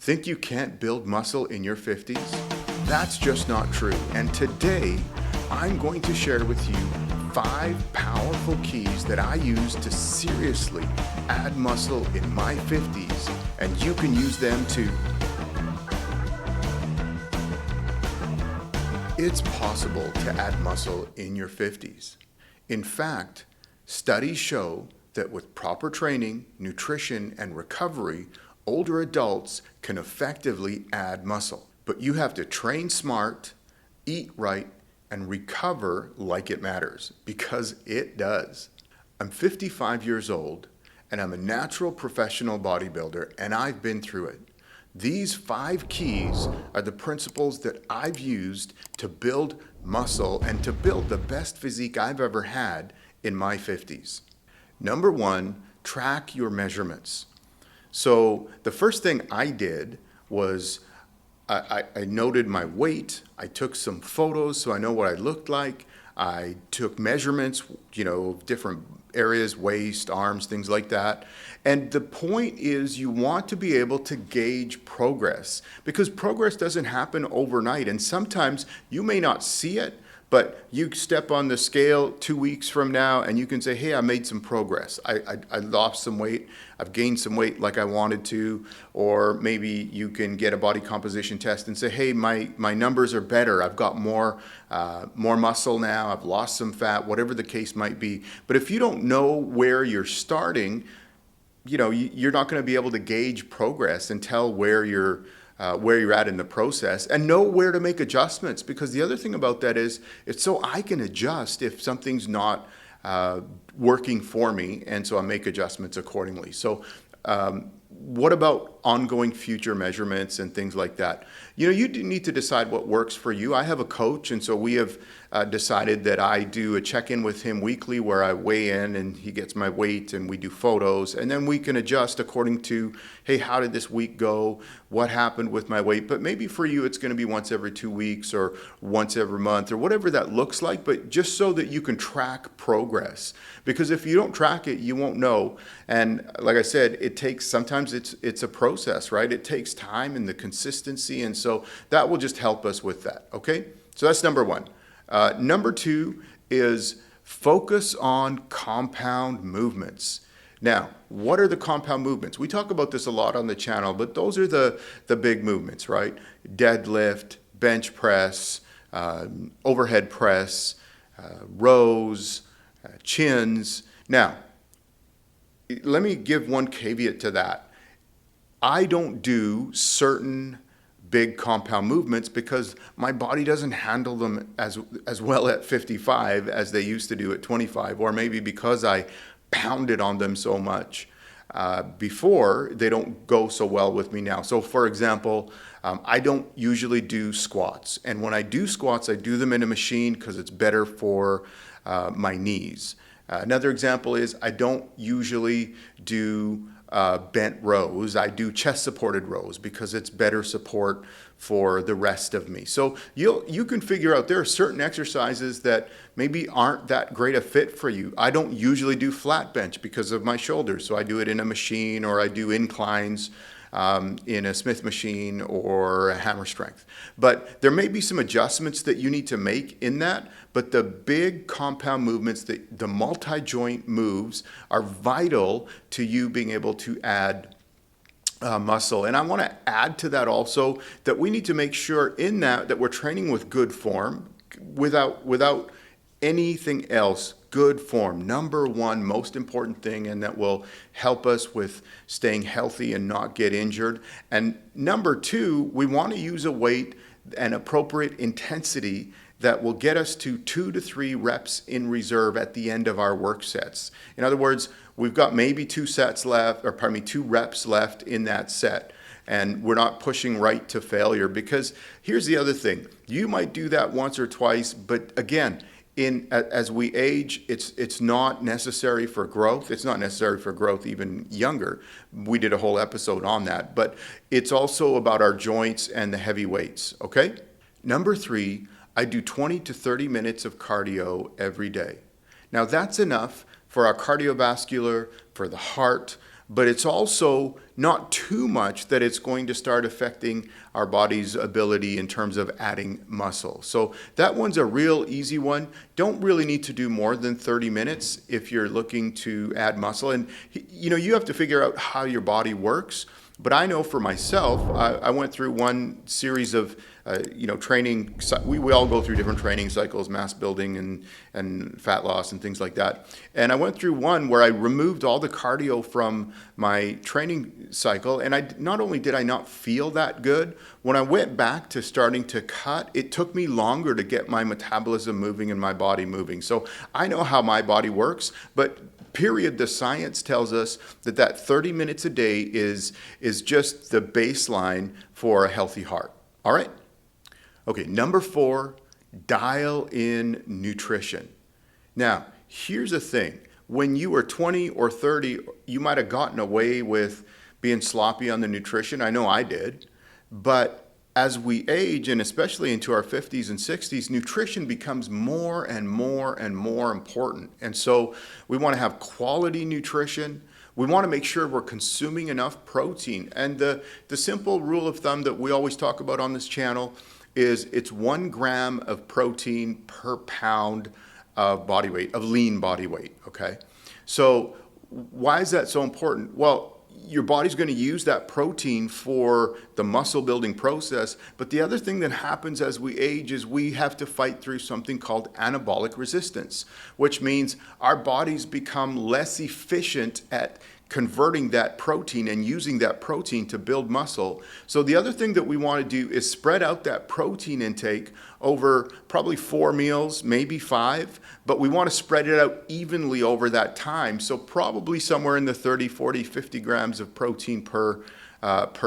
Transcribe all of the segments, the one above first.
Think you can't build muscle in your 50s? That's just not true. And today, I'm going to share with you 5 powerful keys that I use to seriously add muscle in my 50s, and you can use them too. It's possible to add muscle in your 50s. In fact, studies show that with proper training, nutrition, and recovery, older adults can effectively add muscle. But you have to train smart, eat right, and recover like it matters, because it does. I'm 55 years old, and I'm a natural professional bodybuilder, and I've been through it. These 5 keys are the principles that I've used to build muscle and to build the best physique I've ever had in my 50s. Number 1, track your measurements. So the first thing I did was I noted my weight. I took some photos so I know what I looked like. I took measurements, different areas, waist, arms, things like that. And the point is you want to be able to gauge progress, because progress doesn't happen overnight. And sometimes you may not see it, but you step on the scale 2 weeks from now and you can say, hey, I made some progress. I lost some weight. I've gained some weight like I wanted to. Or maybe you can get a body composition test and say, hey, my numbers are better. I've got more muscle now. I've lost some fat, whatever the case might be. But if you don't know where you're starting, you're not going to be able to gauge progress and tell where you're at in the process, and know where to make adjustments. Because the other thing about that is it's so I can adjust if something's not working for me, and so I make adjustments accordingly. So what about ongoing future measurements and things like that? You do need to decide what works for you. I have a coach, and so we have decided that I do a check-in with him weekly where I weigh in and he gets my weight and we do photos, and then we can adjust according to, hey, how did this week go? What happened with my weight? But maybe for you it's going to be once every 2 weeks or once every month or whatever that looks like, but just so that you can track progress. Because if you don't track it, you won't know. And like I said, sometimes it's a process, right? It takes time and the consistency, and so that will just help us with that, okay? So that's number 1. Number 2 is focus on compound movements. Now, what are the compound movements? We talk about this a lot on the channel, but those are the big movements, right? Deadlift, bench press, overhead press, rows, chins. Now, let me give one caveat to that. I don't do certain big compound movements because my body doesn't handle them as well at 55 as they used to do at 25, or maybe because I pounded on them so much before, they don't go so well with me now. So for example, I don't usually do squats, and when I do squats, I do them in a machine because it's better for my knees. Another example is I don't usually do bent rows. I do chest supported rows because it's better support for the rest of me. So you can figure out there are certain exercises that maybe aren't that great a fit for you. I don't usually do flat bench because of my shoulders, so I do it in a machine, or I do inclines in a Smith machine or a hammer strength. But there may be some adjustments that you need to make in that, but the big compound movements, the multi-joint moves, are vital to you being able to add muscle. And I want to add to that also that we need to make sure in that we're training with good form, without anything else. Good form, number 1 most important thing, and that will help us with staying healthy and not get injured. And number 2, we want to use a weight and appropriate intensity that will get us to 2 to 3 reps in reserve at the end of our work sets. In other words, we've got maybe 2 reps left in that set, and we're not pushing right to failure. Because here's the other thing, you might do that once or twice, but again, as we age, it's not necessary for growth. It's not necessary for growth even younger. We did a whole episode on that, but it's also about our joints and the heavy weights, okay? Number 3, I do 20 to 30 minutes of cardio every day. Now that's enough for our cardiovascular, for the heart, but it's also not too much that it's going to start affecting our body's ability in terms of adding muscle. So that one's a real easy one. Don't really need to do more than 30 minutes if you're looking to add muscle. And you have to figure out how your body works. But I know for myself, I went through one series of training. We all go through different training cycles, mass building and fat loss and things like that. And I went through one where I removed all the cardio from my training cycle, and not only did I not feel that good, when I went back to starting to cut, it took me longer to get my metabolism moving and my body moving. So I know how my body works, but period, the science tells us that 30 minutes a day is just the baseline for a healthy heart. All right? Okay, number 4, dial in nutrition. Now, here's the thing. When you were 20 or 30, you might have gotten away with being sloppy on the nutrition. I know I did. But as we age, and especially into our 50s and 60s, nutrition becomes more and more and more important. And so we want to have quality nutrition. We want to make sure we're consuming enough protein. And the simple rule of thumb that we always talk about on this channel is it's 1 gram of protein per pound of body weight, of lean body weight, okay? So why is that so important? Well, your body's going to use that protein for the muscle building process. But the other thing that happens as we age is we have to fight through something called anabolic resistance, which means our bodies become less efficient at converting that protein and using that protein to build muscle. So the other thing that we want to do is spread out that protein intake over probably 4 meals, maybe 5, but we want to spread it out evenly over that time. So probably somewhere in the 30, 40, 50 grams of protein per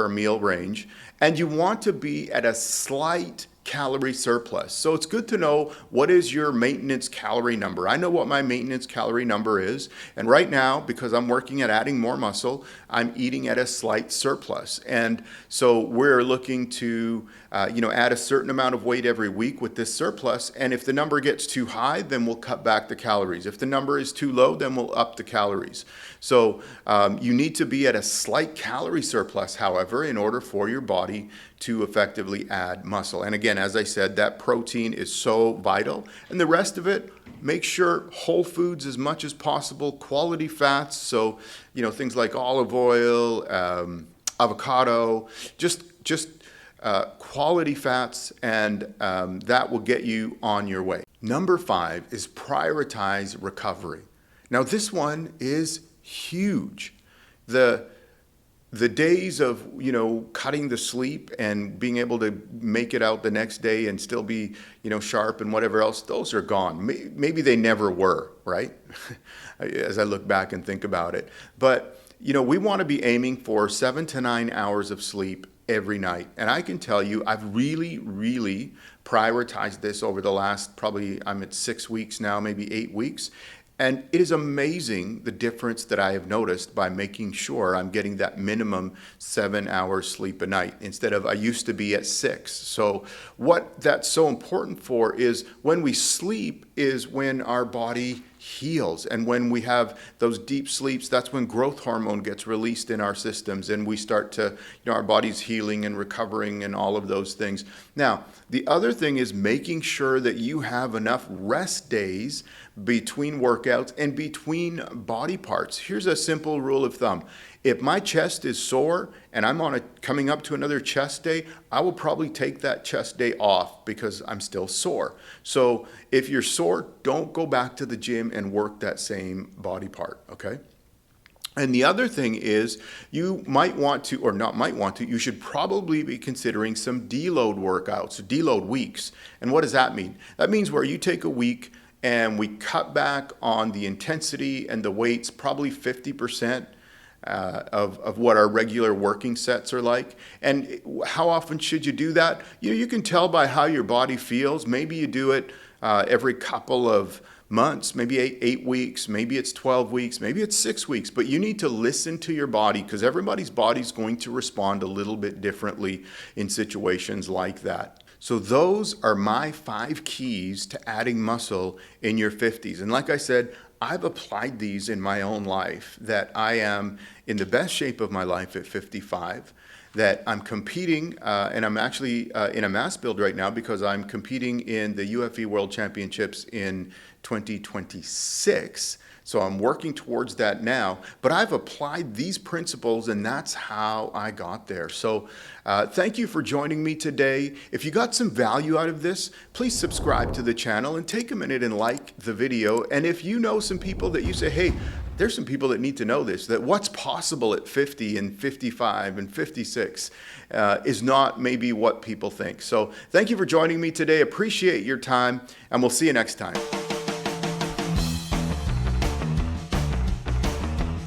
meal range. And you want to be at a slight calorie surplus. So it's good to know what is your maintenance calorie number. I know what my maintenance calorie number is. And right now, because I'm working at adding more muscle, I'm eating at a slight surplus. And so we're looking to add a certain amount of weight every week with this surplus. And if the number gets too high, then we'll cut back the calories. If the number is too low, then we'll up the calories. So you need to be at a slight calorie surplus, however, in order for your body to effectively add muscle. And again, as I said, that protein is so vital. And the rest of it, make sure whole foods as much as possible, quality fats. So, things like olive oil, avocado, just quality fats, and that will get you on your way. Number 5 is prioritize recovery. Now, this one is huge. The days of, cutting the sleep and being able to make it out the next day and still be, sharp and whatever else, those are gone. Maybe they never were, right? As I look back and think about it. But, we want to be aiming for 7 to 9 hours of sleep every night. And I can tell you, I've really, really prioritized this over the last, probably I'm at 6 weeks now, maybe 8 weeks. And it is amazing the difference that I have noticed by making sure I'm getting that minimum 7 hours sleep a night instead of I used to be at 6. So what that's so important for is when we sleep is when our body heals. And when we have those deep sleeps, that's when growth hormone gets released in our systems and we start to, our body's healing and recovering and all of those things. Now, the other thing is making sure that you have enough rest days between workouts and between body parts. Here's a simple rule of thumb. If my chest is sore and I'm coming up to another chest day, I will probably take that chest day off because I'm still sore. So if you're sore, don't go back to the gym and work that same body part, okay? And the other thing is you might want to, or not might want to, you should probably be considering some deload workouts, deload weeks. And what does that mean? That means where you take a week and we cut back on the intensity and the weights, probably 50%. Of what our regular working sets are like. And how often should you do that? You can tell by how your body feels. Maybe you do it every couple of months, maybe eight weeks, maybe it's 12 weeks, maybe it's 6 weeks, but you need to listen to your body because everybody's body's going to respond a little bit differently in situations like that. So those are my 5 keys to adding muscle in your 50s. And like I said, I've applied these in my own life, that I am in the best shape of my life at 55, that I'm competing, and I'm actually in a mass build right now because I'm competing in the UFE World Championships in 2026. So I'm working towards that now, but I've applied these principles, and that's how I got there. So thank you for joining me today. If you got some value out of this, please subscribe to the channel and take a minute and like the video. And if you know some people that you say, hey, there's some people that need to know this, that what's possible at 50 and 55 and 56 is not maybe what people think. So thank you for joining me today. Appreciate your time, and we'll see you next time.